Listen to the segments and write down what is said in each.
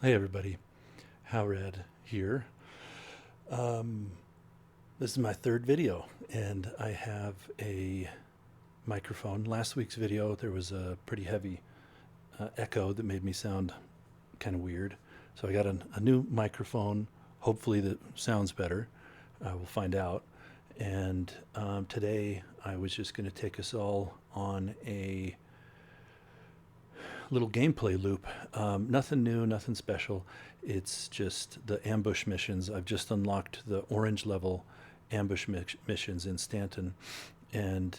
Hey everybody, Howred here. This is my third video, and I have a microphone. Last week's video, there was a pretty heavy echo that made me sound kind of weird. So I got a new microphone, hopefully that sounds better. We'll find out. And today I was just going to take us all on a little gameplay loop. Nothing new, nothing special. It's just the ambush missions. I've just unlocked the orange level ambush missions in Stanton, and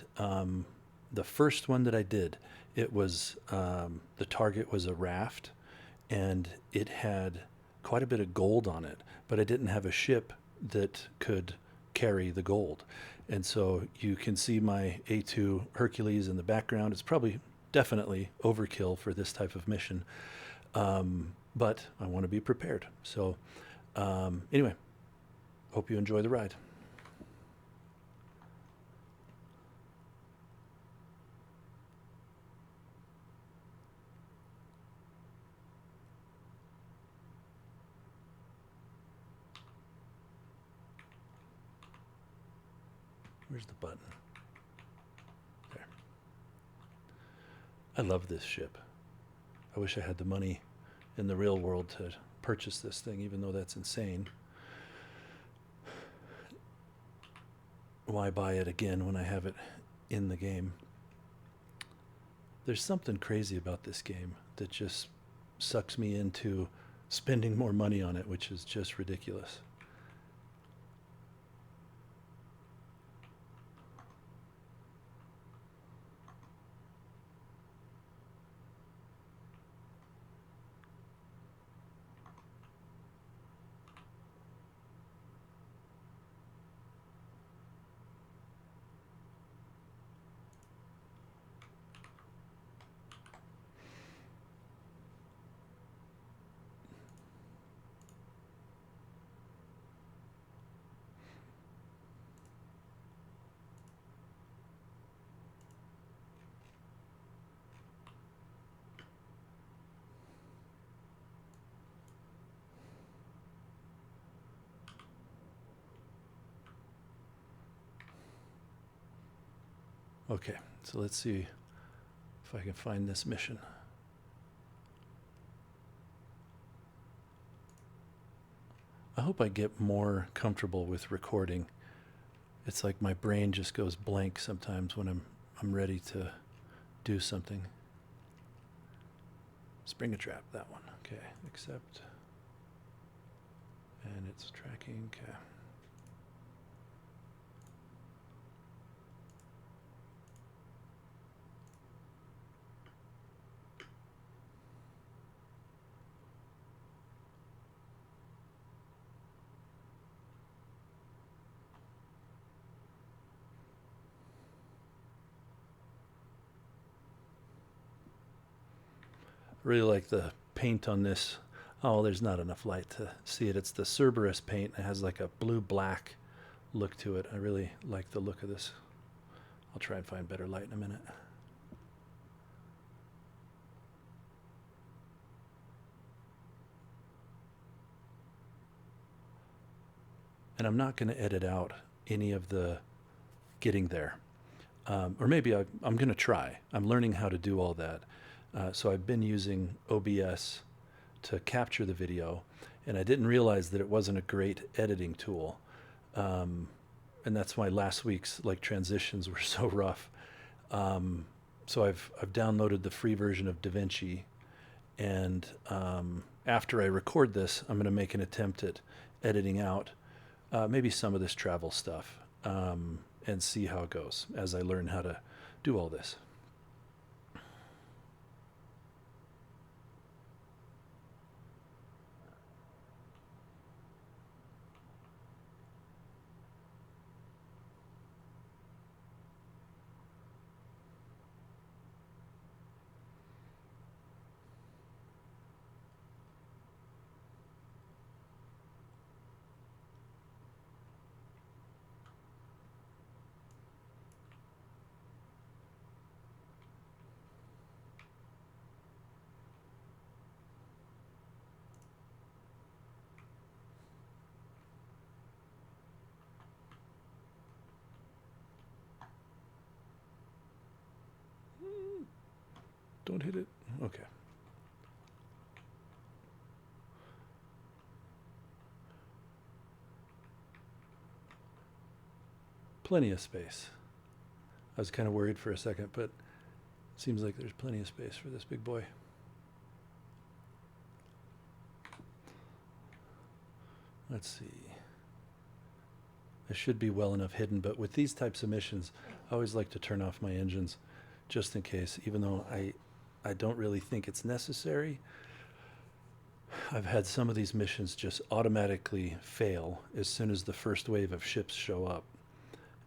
the first one that I did, it was the target was a raft, and it had quite a bit of gold on it, but I didn't have a ship that could carry the gold. And so you can see my A2 Hercules in the background. It's probably definitely overkill for this type of mission, but I want to be prepared. So, anyway, hope you enjoy the ride. Where's the button? There. I love this ship. I wish I had the money in the real world to purchase this thing, even though that's insane. Why buy it again when I have it in the game? There's something crazy about this game that just sucks me into spending more money on it, which is just ridiculous. Okay, so let's see if I can find this mission. I hope I get more comfortable with recording. It's like my brain just goes blank sometimes when I'm ready to do something. Spring a trap, that one. Okay, accept. And it's tracking. Okay. Really like the paint on this. Oh, there's not enough light to see it. It's the Cerberus paint. It has like a blue-black look to it. I really like the look of this. I'll try and find better light in a minute. And I'm not going to edit out any of the getting there. Or maybe I'm going to try. I'm learning how to do all that. So I've been using OBS to capture the video, and I didn't realize that it wasn't a great editing tool. And that's why last week's like transitions were so rough. So I've downloaded the free version of DaVinci, and after I record this, I'm going to make an attempt at editing out maybe some of this travel stuff, and see how it goes as I learn how to do all this. Don't hit it. Okay. Plenty of space. I was kind of worried for a second, but seems like there's plenty of space for this big boy. Let's see. It should be well enough hidden, but with these types of missions, I always like to turn off my engines just in case, even though I don't really think it's necessary. I've had some of these missions just automatically fail as soon as the first wave of ships show up.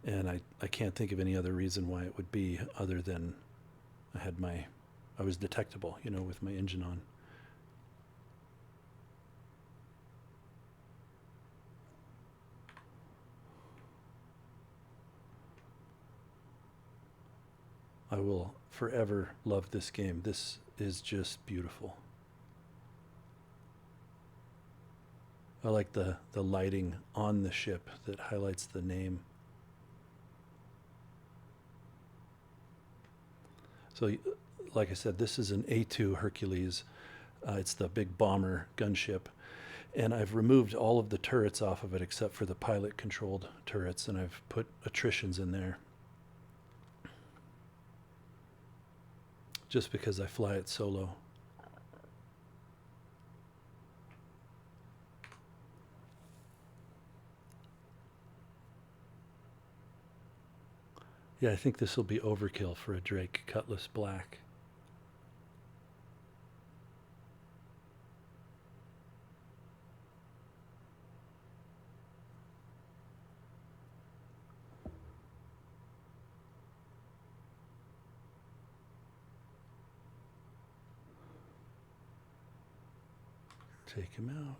And I can't think of any other reason why it would be other than I was detectable, you know, with my engine on. I will forever love this game. This is just beautiful. I like the lighting on the ship that highlights the name. So, like I said, this is an A2 Hercules. It's the big bomber gunship. And I've removed all of the turrets off of it except for the pilot-controlled turrets, and I've put attritions in there. Just because I fly it solo. Yeah, I think this will be overkill for a Drake Cutlass Black. Take him out.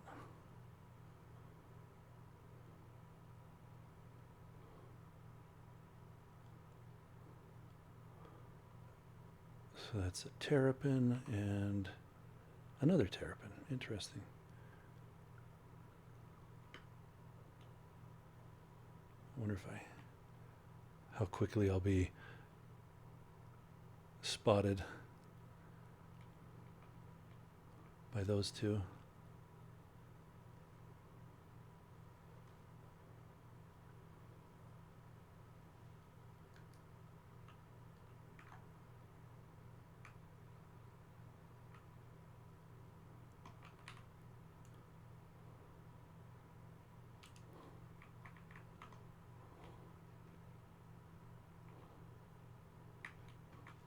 So that's a terrapin and another terrapin. Interesting. I wonder how quickly I'll be spotted by those two.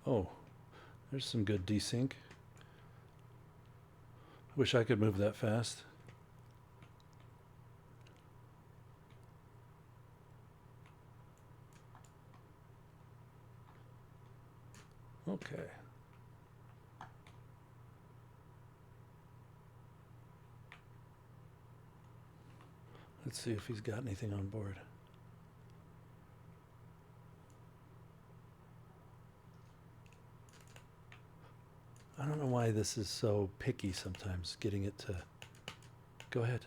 Oh, there's some good desync. Wish I could move that fast. Okay. Let's see if he's got anything on board. I don't know why this is so picky sometimes, getting it to... Go ahead.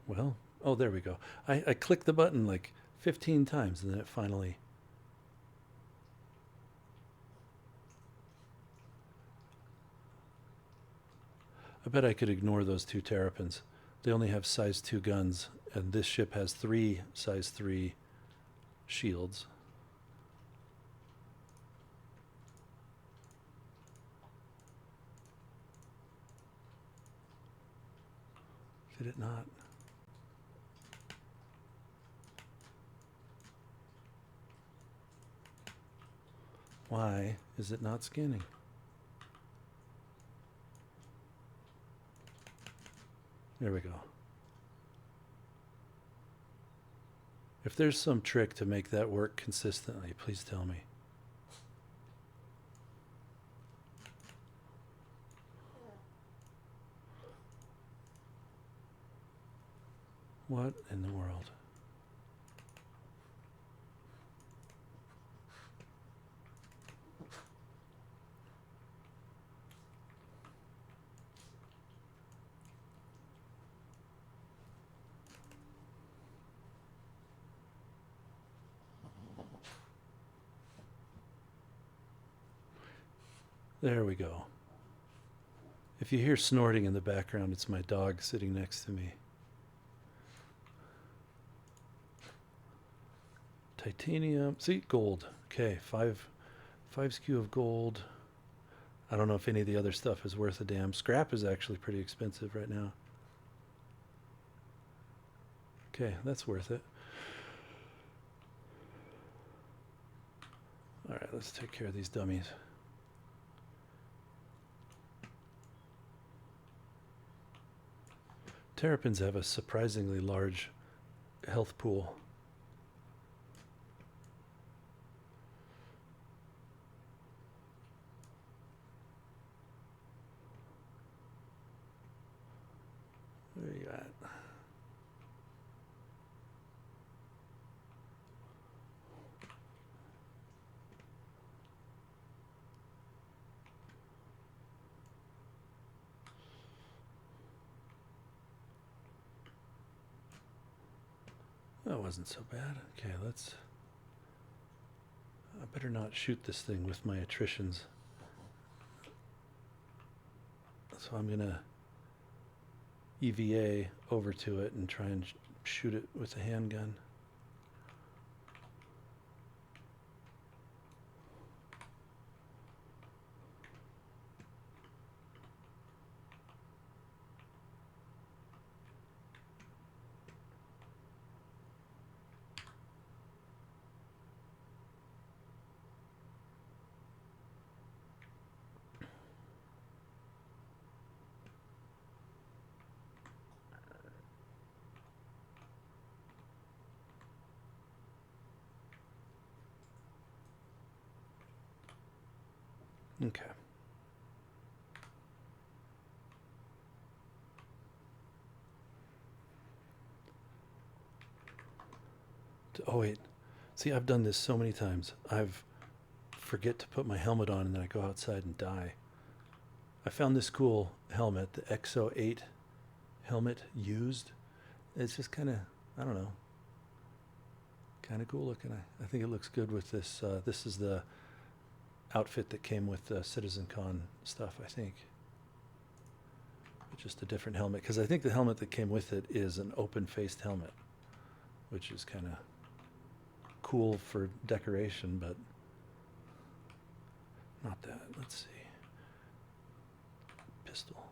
Well, oh, there we go. I clicked the button like 15 times and then it finally... I bet I could ignore those two terrapins. They only have size 2 guns, and this ship has 3 size 3 shields. Did it not? Why is it not scanning? There we go. If there's some trick to make that work consistently, please tell me. What in the world? There we go. If you hear snorting in the background, it's my dog sitting next to me. Titanium. See, gold. Okay, five SKU of gold. I don't know if any of the other stuff is worth a damn. Scrap is actually pretty expensive right now. Okay, that's worth it. All right, let's take care of these dummies. Terrapins have a surprisingly large health pool. Where are you at? That wasn't so bad. Okay, let's... I better not shoot this thing with my attritions. So I'm gonna EVA over to it and try and shoot it with a handgun. Okay. Oh wait, see, I've done this so many times. I've forget to put my helmet on and then I go outside and die. I found this cool helmet, the XO8 helmet used. It's just kind of, I don't know, kind of cool looking. I think it looks good with this. This is the outfit that came with the CitizenCon stuff, I think. But just a different helmet, because I think the helmet that came with it is an open-faced helmet, which is kind of cool for decoration, but not that. Let's see. Pistol.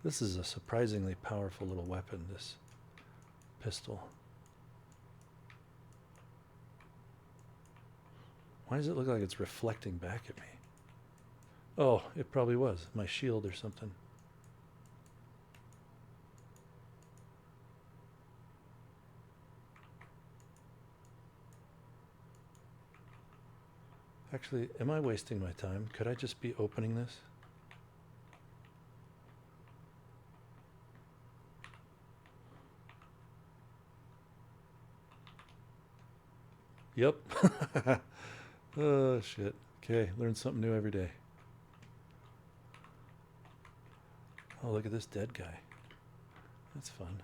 This is a surprisingly powerful little weapon, this pistol. Why does it look like it's reflecting back at me? Oh, it probably was my shield or something. Actually, am I wasting my time? Could I just be opening this? Yep. Oh, shit. Okay, learn something new every day. Oh, look at this dead guy. That's fun.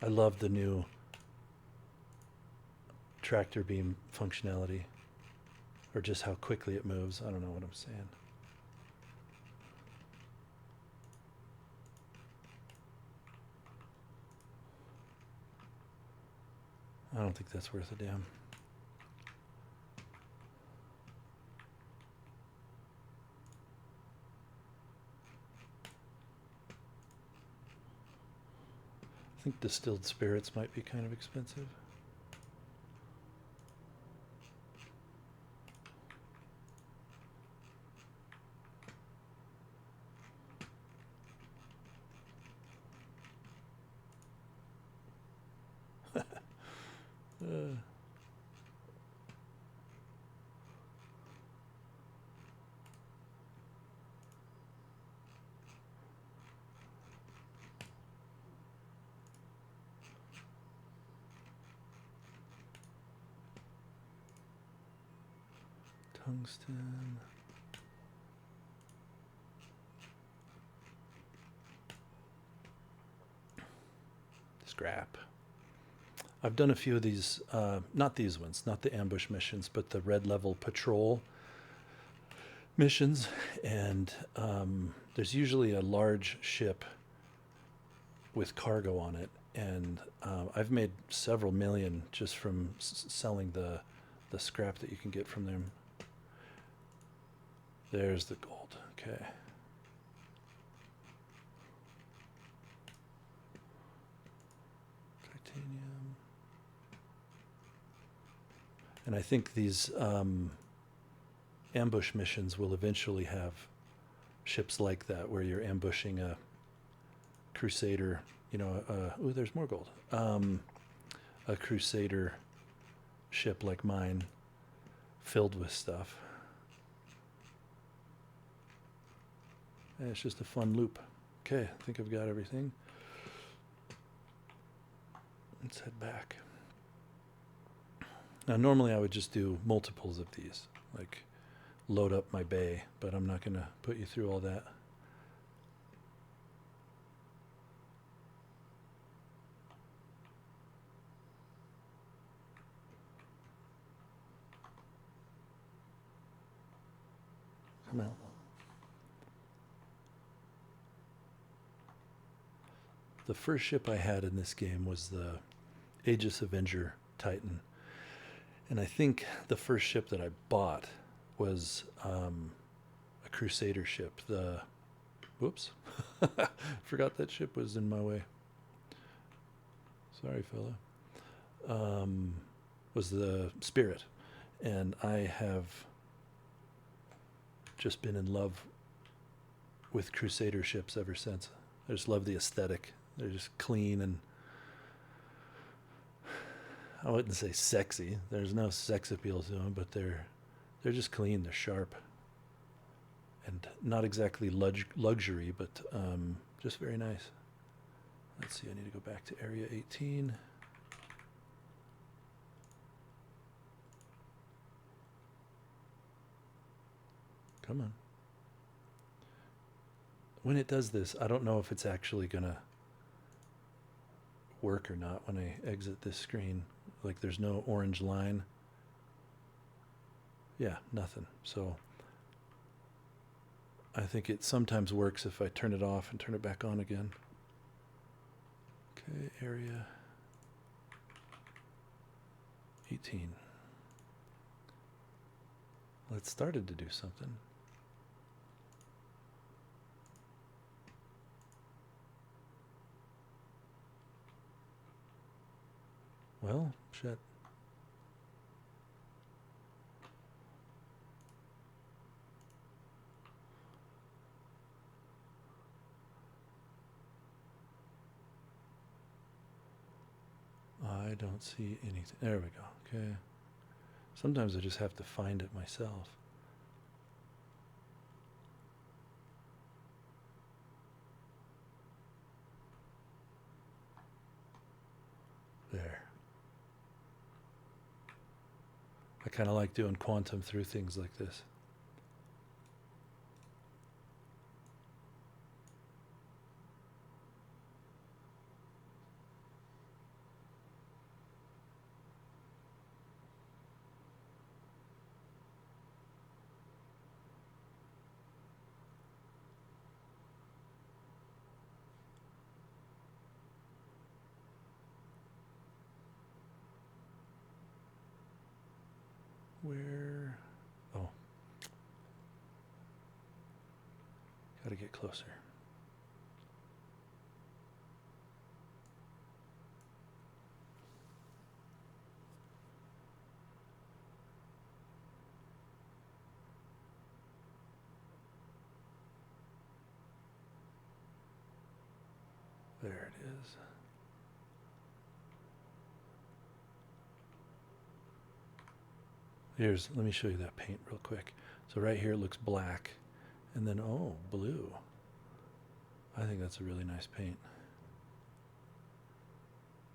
I love the new tractor beam functionality, or just how quickly it moves. I don't know what I'm saying. I don't think that's worth a damn. I think distilled spirits might be kind of expensive. Tungsten. scrap. I've done a few of these, not these ones, not the ambush missions, but the red level patrol missions, and there's usually a large ship with cargo on it, and I've made several million just from selling the scrap that you can get from them. There's the gold. Okay. Titanium. And I think these ambush missions will eventually have ships like that, where you're ambushing a crusader, you know, oh, there's more gold. A crusader ship like mine, filled with stuff. And it's just a fun loop. Okay, I think I've got everything. Let's head back. Now, normally I would just do multiples of these, like load up my bay, but I'm not going to put you through all that. Come on. The first ship I had in this game was the Aegis Avenger Titan. And I think the first ship that I bought was a Crusader ship. Whoops. Forgot that ship was in my way. Sorry, fella. Was the Spirit. And I have just been in love with Crusader ships ever since. I just love the aesthetic. They're just clean and, I wouldn't say sexy. There's no sex appeal to them, but they're just clean. They're sharp, and not exactly luxury, but just very nice. Let's see. I need to go back to Area 18. Come on. When it does this, I don't know if it's actually gonna work or not when I exit this screen. Like, there's no orange line. Yeah, nothing. So I think it sometimes works if I turn it off and turn it back on again. Okay, Area 18. Well, it started to do something. Well, shit. I don't see anything. There we go. Okay. Sometimes I just have to find it myself. There. I kind of like doing quantum through things like this. Where? Oh. Gotta get closer. There it is. Let me show you that paint real quick. So right here it looks black, and then, oh, blue. I think that's a really nice paint.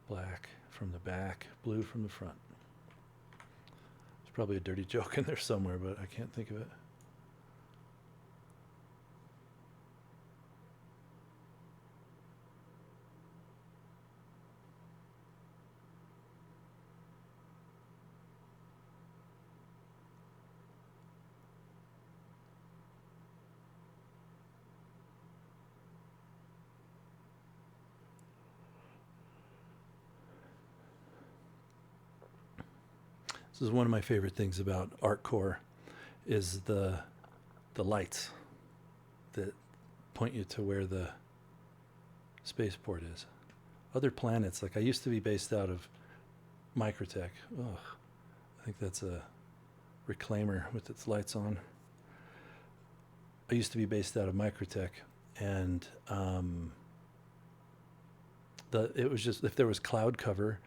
Black from the back, blue from the front. There's probably a dirty joke in there somewhere, but I can't think of it. This is one of my favorite things about ArcCore is the lights that point you to where the spaceport is. Other planets, like I used to be based out of Microtech. Ugh, I think that's a reclaimer with its lights on. I used to be based out of Microtech, and it was just, if there was cloud cover,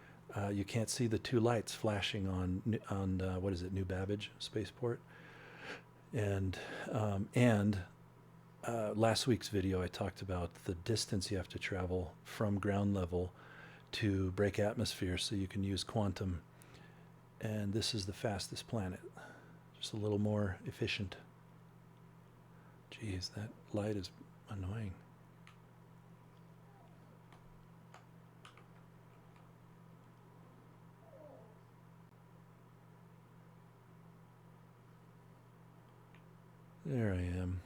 you can't see the two lights flashing on what is it, New Babbage Spaceport. And last week's video, I talked about the distance you have to travel from ground level to break atmosphere so you can use quantum. And this is the fastest planet, just a little more efficient. Geez, that light is annoying. There I am.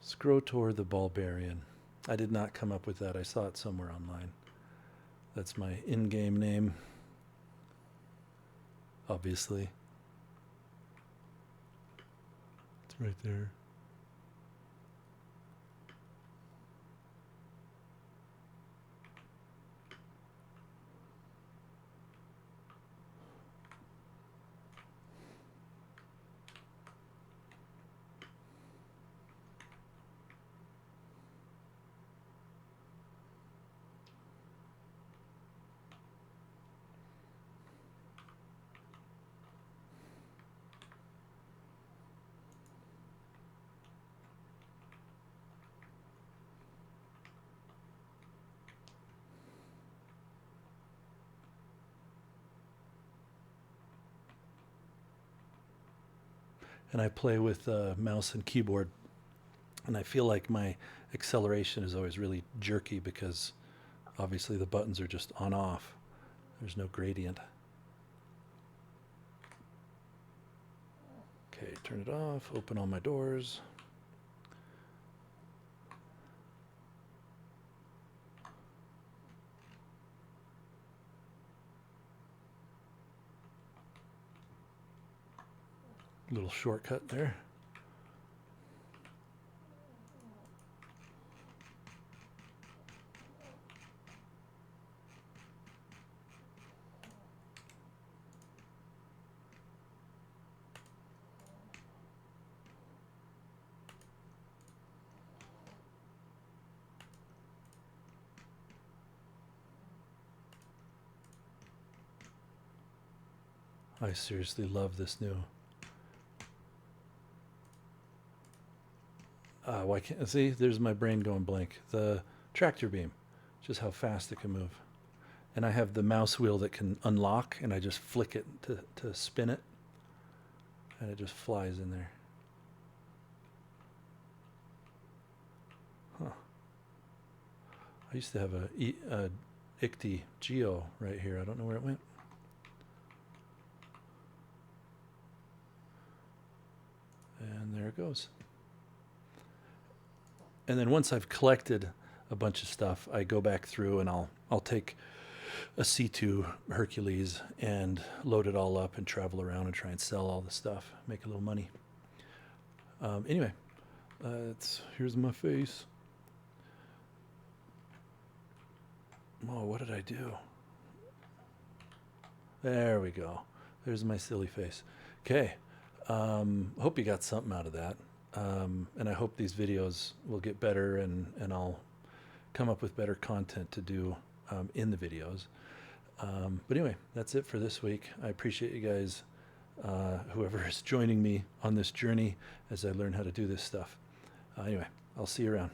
Scrotor the Bulbarian. I did not come up with that. I saw it somewhere online. That's my in-game name. Obviously. It's right there. And I play with mouse and keyboard, and I feel like my acceleration is always really jerky because obviously the buttons are just on off. There's no gradient. Okay, turn it off, open all my doors. Little shortcut there. I seriously love this new. Why can't see? There's my brain going blank. The tractor beam, just how fast it can move. And I have the mouse wheel that can unlock, and I just flick it to spin it, and it just flies in there. Huh. I used to have a ICTY Geo right here. I don't know where it went. And there it goes. And then once I've collected a bunch of stuff, I go back through and I'll take a C2 Hercules and load it all up and travel around and try and sell all the stuff, make a little money. Anyway, here's my face. Oh, what did I do? There we go. There's my silly face. Okay. Hope you got something out of that. And I hope these videos will get better and I'll come up with better content to do in the videos. But anyway, that's it for this week. I appreciate you guys, whoever is joining me on this journey as I learn how to do this stuff. Anyway, I'll see you around.